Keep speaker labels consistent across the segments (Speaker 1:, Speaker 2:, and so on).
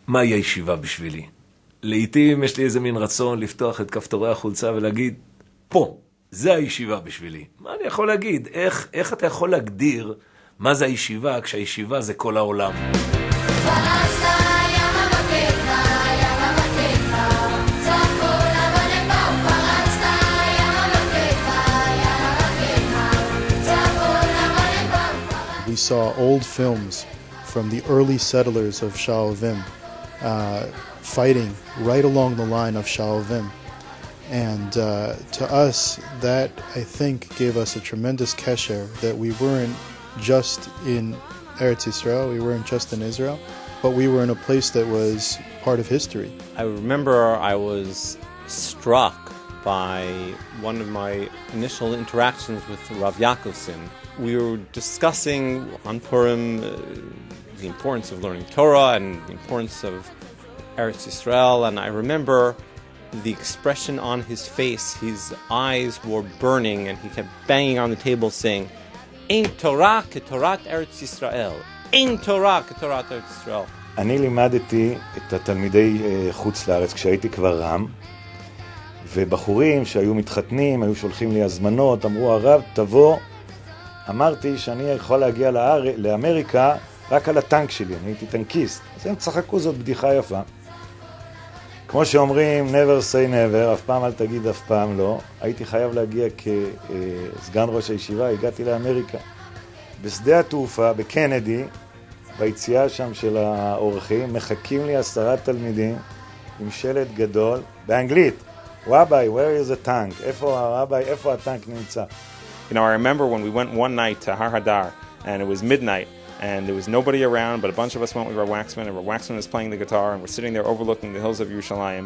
Speaker 1: מהי הישיבה בשבילי? לעתים יש לי איזה מין רצון לפתוח את כפתורי החולצה ולהגיד, פה, זה הישיבה בשבילי. מה אני יכול להגיד? איך אתה יכול להגדיר מה זה הישיבה כשהישיבה זה כל העולם?
Speaker 2: We saw old films from the early settlers of Sha'alvim fighting right along the line of Sha'alvim. And to us, that, I think, gave us a tremendous kesher that we weren't just in Eretz-Israel, we weren't just in Israel, but we were in a place that was part of history.
Speaker 3: I remember I was struck by one of my initial interactions with Rav Yaakovson. We were discussing on Purim the importance of learning Torah and the importance of Eretz-Israel, and I remember the expression on his face. His eyes were burning and he kept banging on the table saying, Ein Torah ketorat Eretz Yisrael. Ein Torah ketorat Eretz Yisrael.
Speaker 4: אני לימדתי את התלמידי חוץ לארץ כשהייתי כבר רם, ובחורים שהיו מתחתנים, היו שולחים לי הזמנות, אמרו הרב תבוא, אמרתי שאני יכול להגיע לאמריקה רק על הטנק שלי, אני הייתי טנקיסט, אז הם צחקו, זאת בדיחה יפה. כמו שאומרים, never say never, אף פעם אל תגיד אף פעם לא, הייתי חייב להגיע כסגן ראש הישיבה, הגעתי לאמריקה. בשדה התעופה, בקנדי, ביציאה שם של האורחים, מחכים לי 10 תלמידים עם שלט גדול, באנגלית, Rabbi, where is the tank? איפה הטנק נמצא?
Speaker 3: You know, I remember when we went one night to Har Hadar, and it was midnight, and there was nobody around, but a bunch of us went with our waxman, and our waxman was playing the guitar, and we're sitting there overlooking the hills of Yerushalayim.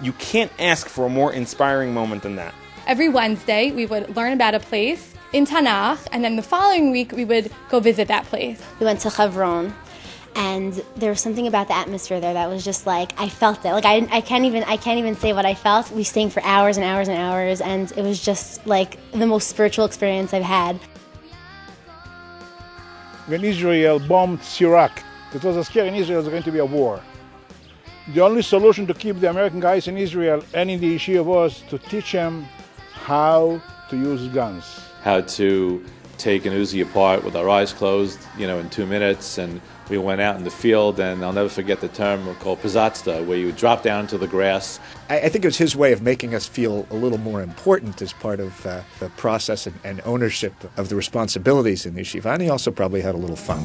Speaker 3: You can't ask for a more inspiring moment than that.
Speaker 5: Every Wednesday, we would learn about a place in Tanakh, and then the following week, we would go visit that place.
Speaker 6: We went to Hebron, and there was something about the atmosphere there that was just like, I felt it. Like I can't even say what I felt. We sang for hours and hours and hours, and it was just like the most spiritual experience I've had.
Speaker 7: When Israel bombed Iraq, it was scary in Israel there was going to be a war. The only solution to keep the American guys in Israel and in the yeshiva was to teach them how to use guns.
Speaker 8: How to take an Uzi apart with our eyes closed, in 2 minutes, and we went out in the field, and I'll never forget the term called pizatzta, where you would drop down into the grass.
Speaker 9: I think it was his way of making us feel a little more important as part of the process and ownership of the responsibilities in the yeshiva, and he also probably had a little fun.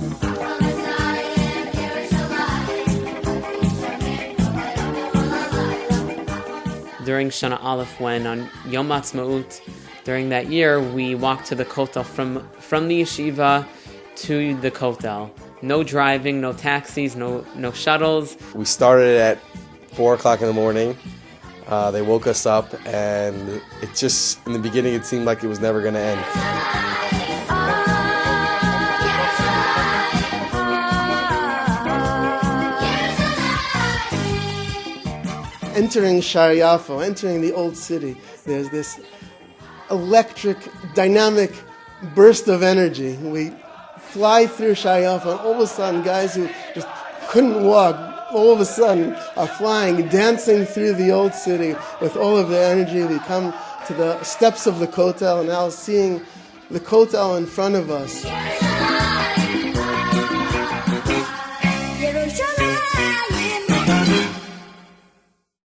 Speaker 10: During Shana Aleph, when on Yom Ha'atzmaut, during that year, we walked to the kotel from the yeshiva to the kotel. No driving, no taxis, no shuttles.
Speaker 11: We started at 4 o'clock in the morning. They woke us up, and it just, in the beginning, it seemed like it was never going to end.
Speaker 12: Entering Sha'ar Yafo, entering the old city, there's this electric, dynamic burst of energy. We fly through Sha'ar Yafo, and all of a sudden, guys who just couldn't walk, all of a sudden are flying, dancing through the old city with all of their energy. We come to the steps of the kotel, and now seeing the kotel in front of us.